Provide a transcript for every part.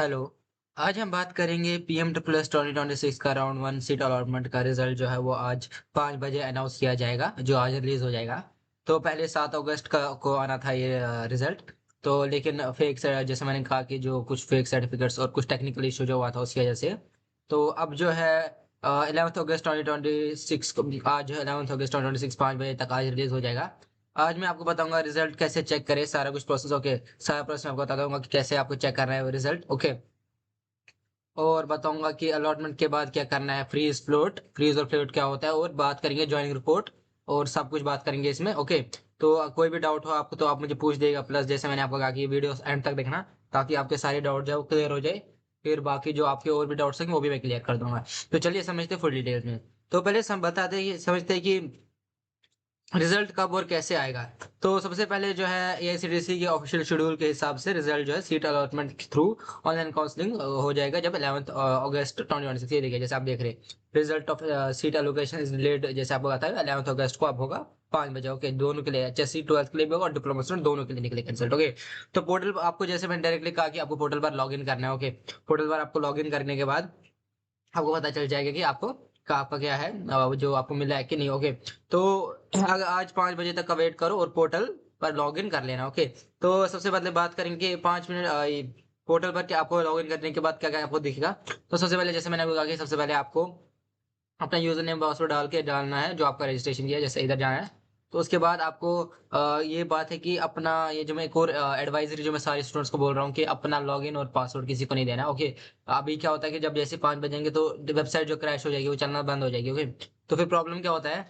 Hello. आज हम बात करेंगे पीएम ट्रिपल एस 2026 का राउंड वन सीट अलॉटमेंट का रिजल्ट जो है वो आज 5 बजे अनाउंस किया जाएगा, जो आज रिलीज हो जाएगा। तो पहले 7 अगस्त का को आना था ये रिजल्ट। तो लेकिन फेक, जैसे मैंने कहा कि जो कुछ फेक सर्टिफिकेट्स और कुछ टेक्निकल इशू जो हुआ था उसकी वजह से, तो अब जो है 11 अगस्त 2026 को, आज 11 अगस्त 2026 5 बजे तक आज रिलीज हो जाएगा। आज मैं आपको बताऊंगा रिजल्ट कैसे चेक करें, सारा कुछ प्रोसेस। ओके, सारा प्रोसेस मैं आपको बता दूंगा कि कैसे आपको चेक करना है वो रिजल्ट। ओके, और बताऊंगा कि अलॉटमेंट के बाद क्या करना है, फ्रीज और फ्लोट क्या होता है, और बात करेंगे ज्वाइनिंग रिपोर्ट और सब कुछ बात करेंगे इसमें। ओके, तो कोई भी डाउट हो आपको तो आप मुझे पूछ देगा। प्लस जैसे मैंने आपको कहा कि वीडियो एंड तक देखना, ताकि आपके सारे डाउट जो है वो क्लियर हो जाए। फिर बाकी जो आपके और भी डाउट्स हैं वो भी मैं क्लियर कर दूंगा। तो चलिए समझते हैं फुल डिटेल्स में। तो पहले हम बताते हैं, समझते हैं कि रिजल्ट कब और कैसे आएगा। तो सबसे पहले जो है एआईसीटीसी के ऑफिशियल शेड्यूल के हिसाब से रिजल्ट जो है सीट अलॉटमेंट के थ्रू ऑनलाइन काउंसलिंग हो जाएगा जब 11 अगस्त 2026। ये देखिए, जैसे आप देख रहे हैं, result of seat allocation is delayed, जैसे आपको बताया 11 अगस्त को अब होगा 5 बजे। ओके, दोनों के लिए, एचएससी 12th के लिए भी होगा और डिप्लोमा स्टूडेंट दोनों के लिए निकलेगा रिजल्ट। ओके, तो पोर्टल आपको, जैसे मैंने डायरेक्टली कहा कि आपको पोर्टल पर लॉग इन करना है। ओके, पोर्टल पर आपको लॉग इन करने के बाद आपको पता चल जाएगा कि आपको का आपका क्या है, जो आपको मिला है कि नहीं। ओके, तो अगर आज 5 बजे तक का वेट करो और पोर्टल पर लॉग इन कर लेना। ओके, तो सबसे पहले बात करेंगे 5 मिनट पोर्टल पर क्या आपको लॉग इन करने के बाद क्या क्या आपको दिखेगा। तो सबसे पहले, जैसे मैंने आपको कहा कि सबसे पहले आपको अपना यूजर नेम पासवर्ड डाल के डालना है जो आपका रजिस्ट्रेशन किया है, जैसे इधर जाना है। तो उसके बाद आपको ये बात है कि अपना, ये जो मैं एक और एडवाइजरी जो मैं सारे स्टूडेंट्स को बोल रहा हूँ कि अपना लॉगिन और पासवर्ड किसी को नहीं देना। ओके, अभी क्या होता है कि जब जैसे 5 बजेंगे तो वेबसाइट जो क्रैश हो जाएगी, वो चलना बंद हो जाएगी। ओके, तो फिर प्रॉब्लम क्या होता है,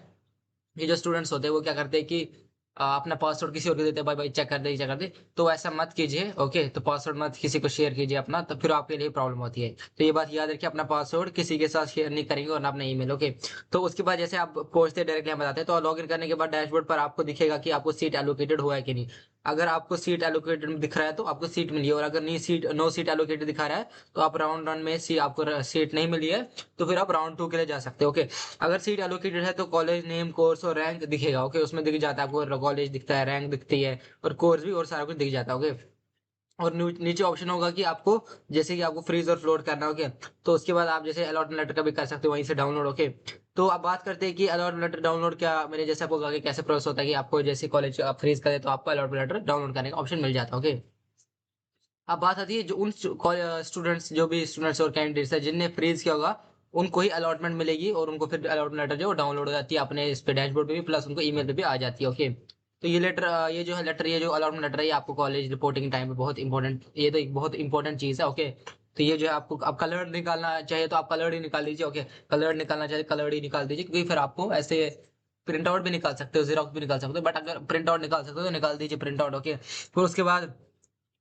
ये जो स्टूडेंट्स होते हैं वो क्या करते हैं कि अपना पासवर्ड किसी और को देते हैं, भाई भाई चेक कर दे चेक कर दे। तो ऐसा मत कीजिए। ओके, तो पासवर्ड मत किसी को शेयर कीजिए अपना, तो फिर आपके लिए प्रॉब्लम होती है। तो ये बात याद रखिए, अपना पासवर्ड किसी के साथ शेयर नहीं करेंगे और ना अपना ईमेल। ओके, तो उसके बाद जैसे आप पहुंचते डायरेक्टली हम बताते हैं, तो लॉग इन करने के बाद डैशबोर्ड पर आपको दिखेगा कि आपको सीट एलोकेटेड हुआ है कि नहीं। अगर आपको सीट एलोकेटेड दिख रहा है तो आपको सीट मिली है, और अगर नहीं, सीट नो सीट एलोकेटेड दिखा रहा है तो आप राउंड वन में आपको सीट नहीं मिली है, तो फिर आप राउंड टू के लिए जा सकते हो। ओके, अगर सीट एलोकेटेड है तो कॉलेज नेम, कोर्स और रैंक दिखेगा। ओके, उसमें दिख जाता है आपको, कॉलेज दिखता है, रैंक दिखती है और कोर्स भी, और सारा कुछ दिख जाता है। ओके, और नीचे ऑप्शन होगा कि आपको, जैसे कि आपको फ्रीज और फ्लोट करना। ओके, तो उसके बाद आप जैसे अलॉटमेंट लेटर का भी कर सकते हो वहीं से डाउनलोड। ओके, तो अब बात करते हैं कि अलॉटमेंट लेटर डाउनलोड, क्या मैंने जैसे आपको कहा कि कैसे प्रोसेस होता है कि आपको जैसे कॉलेज आप फ्रीज करें तो आपको अलॉटमेंट लेटर डाउनलोड करने का ऑप्शन मिल जाता है। ओके, अब बात आती है जो उन स्टूडेंट्स, जो भी स्टूडेंट्स और कैंडिडेट्स है जिनने फ्रीज किया होगा, उनको ही अलॉटमेंट मिलेगी और उनको फिर अलॉटमेंट लेटर जो डाउनलोड हो जाती है अपने इस पे डैशबोर्ड पे भी, प्लस उनको ईमेल पे भी आ जाती है। ओके, तो ये लेटर, ये जो है लेटर, ये जो अलॉटमेंट लेटर है, ये आपको कॉलेज रिपोर्टिंग टाइम पे बहुत इंपॉर्टेंट, ये तो एक बहुत इंपॉर्टेंट चीज है। ओके, तो ये जो है आपको, अब कलर निकालना चाहिए तो आप कलर ही निकाल दीजिए। ओके, कलर निकालना चाहिए कलर ही निकाल दीजिए, क्योंकि फिर आपको ऐसे प्रिंट आउट भी निकाल सकते हो, जीरोक्स भी निकाल सकते हो, बट अगर प्रिंट आउट निकाल सकते हो तो निकाल दीजिए प्रिंट आउट। ओके, फिर उसके बाद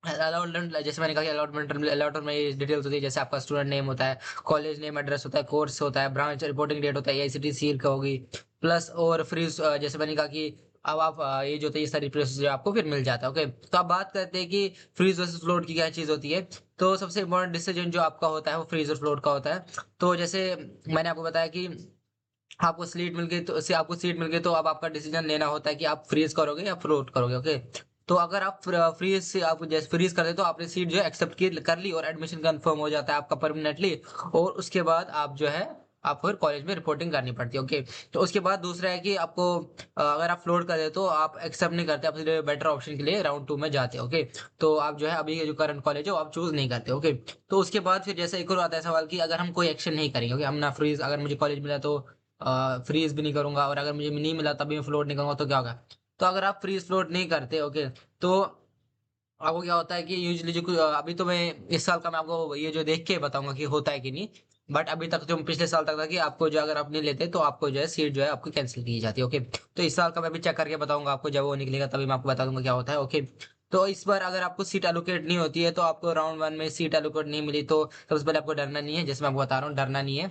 अलॉटमेंट, जैसे मैंने कहा कि अलॉटमेंट में ये डिटेल्स होती है, जैसे आपका स्टूडेंट नेम होता है, कॉलेज नेम, एड्रेस होता है, कोर्स होता है, ब्रांच रिपोर्टिंग डेट होता है, एआईसीटी सील का होगी, प्लस और फ्रीज, जैसे मैंने कहा कि अब आप ये जो होता है, ये सारी प्रोसेस आपको फिर मिल जाता है। ओके, तो अब बात करते हैं कि फ्रीज वर्सेस फ्लोट की क्या चीज होती है। तो सबसे इंपॉर्टेंट डिसीजन जो आपका होता है वो फ्रीज और फ्लोट का होता है। तो जैसे मैंने आपको बताया कि आपको सीट मिल गई तो अब आपका डिसीजन लेना होता है कि आप फ्रीज करोगे या फ्लोट करोगे। ओके, तो अगर आप फ्रीज से, आप जैसे फ्रीज कर दे तो आपने सीट जो है एक्सेप्ट की कर ली और एडमिशन कंफर्म हो जाता है आपका परमानेंटली। और उसके बाद आप जो है, आपको फिर कॉलेज में रिपोर्टिंग करनी पड़ती है। ओके, तो उसके बाद दूसरा है कि आपको, अगर आप फ्लोट कर दे तो आप एक्सेप्ट नहीं करते, आप सीधे बेटर ऑप्शन के लिए राउंड टू में जाते हो। ओके, तो आप जो है अभी ये जो करंट कॉलेज है वो आप चूज नहीं करते। ओके, तो उसके बाद फिर जैसे एक और आता है सवाल कि अगर हम कोई एक्शन नहीं करेंगे, ओके, हम ना फ्रीज, अगर मुझे कॉलेज मिला तो फ्रीज भी नहीं करूंगा, और अगर मुझे नहीं मिला तभी मैं फ्लोट नहीं करूंगा तो क्या होगा। तो अगर आप फ्रीज फ्लोट नहीं करते, ओके, तो आपको क्या होता है कि यूजली जो अभी तो मैं इस साल का मैं आपको ये जो देख के बताऊंगा कि होता है कि नहीं, बट अभी तक जो पिछले साल तक था कि आपको जो, अगर आप नहीं लेते तो आपको जो है सीट जो है आपको कैंसिल की जाती है। ओके, तो इस साल का मैं भी चेक करके बताऊंगा आपको, जब वो निकलेगा तभी मैं आपको बता दूंगा क्या होता है। ओके, तो इस बार अगर आपको सीट एलोकेट नहीं होती है, तो आपको राउंड वन में सीट एलोकेट नहीं मिली, तो सबसे पहले आपको डरना नहीं है, जैसे मैं आपको बता रहा हूँ, डरना नहीं है।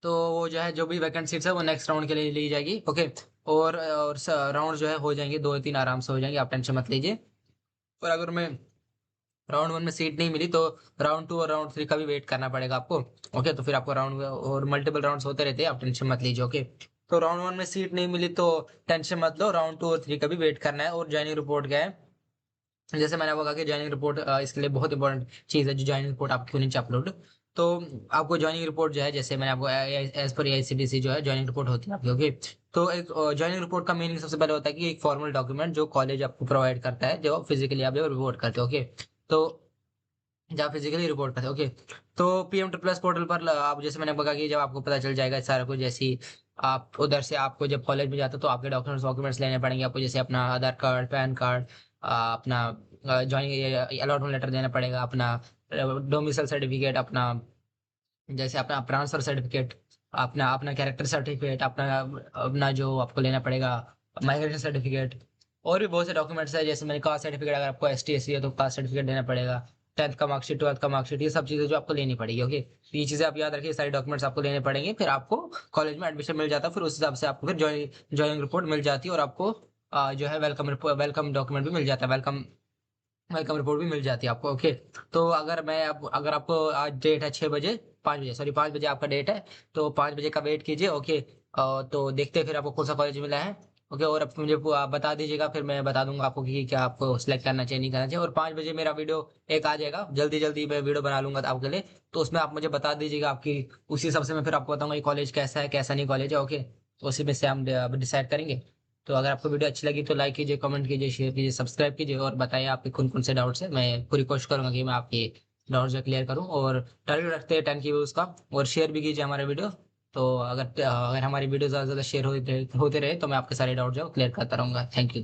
तो वो जो है, जो भी वैकेंट सीट्स है वो नेक्स्ट राउंड के लिए ली जाएगी। ओके, और राउंड जो है हो जाएंगे, दो तीन आराम से हो जाएंगे, आप टेंशन मत लीजिए। और अगर मैं राउंड वन में सीट नहीं मिली तो राउंड टू और राउंड थ्री का भी वेट करना पड़ेगा आपको। ओके, तो फिर आपको राउंड और मल्टीपल राउंड्स होते रहते हैं, आप टेंशन मत लीजिए। ओके, तो राउंड वन में सीट नहीं मिली तो टेंशन मत लो, राउंड टू और थ्री का भी वेट करना है। और ज्वाइनिंग रिपोर्ट क्या है, जैसे मैंने आपको कहा कि जॉइनिंग रिपोर्ट इसके लिए बहुत इंपॉर्टेंट चीज़ है, जो जॉइनिंग रिपोर्ट आपकी होनी चाहिए अपलोड। तो आपको जॉइनिंग रिपोर्ट जो है, जैसे मैंने आपको एज पर एआईसीटीसी जो है जॉइनिंग रिपोर्ट होती है आपकी, ओके। तो एक जॉइनिंग रिपोर्ट का मीनिंग सबसे पहले होता है कि एक फॉर्मल डॉक्यूमेंट जो कॉलेज आपको प्रोवाइड करता है, जो फिजिकली आप जो रिपोर्ट करते हो, ओके। तो जहाँ फिजिकली रिपोर्ट करते हैं, ओके। तो पीएम ट्रिपल एस पोर्टल पर आप, जैसे मैंने कहा कि जब आपको पता चल जाएगा सारा कुछ, जैसी आप उधर से आपको जब कॉलेज में जाते हो तो आपके डॉक्यूमेंट्स डॉक्यूमेंट्स लेने पड़ेंगे आपको, जैसे अपना आधार कार्ड, पैन कार्ड, अपना ज्वाइनिंग अलॉटमेंट लेटर देना पड़ेगा, अपना डोमिसाइल सर्टिफिकेट, अपना जैसे अपना ट्रांसफर सर्टिफिकेट, अपना अपना कैरेक्टर सर्टिफिकेट, अपना अपना जो आपको लेना पड़ेगा माइग्रेशन सर्टिफिकेट। और भी बहुत से डॉक्यूमेंट्स है, जैसे मैंने कास्ट सर्टिफिकेट, अगर आपको एस टी एस सी है तो कास्ट सर्टिफिकेट देना पड़ेगा, 10th का मार्कशीट, 12th का मार्कशीट, ये सब चीज़ें जो आपको लेनी पड़ेगी, ओके। तो ये चीज़ें आप याद रखिए, सारे डॉक्यूमेंट्स आपको लेने पड़ेंगे, फिर आपको कॉलेज में एडमिशन मिल जाता है, फिर उस हिसाब से आपको फिर ज्वाइनिंग रिपोर्ट मिल जाती है, और आपको जो है वेलकम डॉक्यूमेंट भी मिल जाता है, वेलकम वेलकम रिपोर्ट भी मिल जाती है आपको, ओके। तो अगर आपको आज डेट है 6 बजे, 5 बजे, सॉरी 5 बजे आपका डेट है, तो 5 बजे का वेट कीजिए, ओके। तो देखते हैं फिर आपको कौन सा कॉलेज मिला है, ओके। और अब मुझे आप बता दीजिएगा, फिर मैं बता दूंगा आपको कि क्या आपको सिलेक्ट करना चाहिए नहीं करना चाहिए। और 5 बजे मेरा वीडियो एक आ जाएगा, जल्दी जल्दी मैं वीडियो बना लूंगा आपके लिए। तो उसमें आप मुझे बता दीजिएगा आपकी, उसी हिसाब से मैं फिर आपको बताऊंगा ये कॉलेज कैसा है कैसा नहीं कॉलेज है, ओके। तो उसी में से हम डिसाइड करेंगे। तो अगर आपको वीडियो अच्छी लगी तो लाइक कीजिए, कमेंट कीजिए, शेयर कीजिए, सब्सक्राइब कीजिए, और बताइए आपके कौन कौन से डाउट्स है। मैं पूरी कोशिश करूंगा कि मैं आपके डाउट्स जो क्लियर करूं। और टारगेट रखते हैं 10 की व्यूज का, और शेयर भी कीजिए हमारा वीडियो। तो अगर हमारी वीडियो ज़्यादा से ज़्यादा शेयर होते होते रहे तो मैं आपके सारे डाउट जो क्लियर करता रहूंगा। Thank you.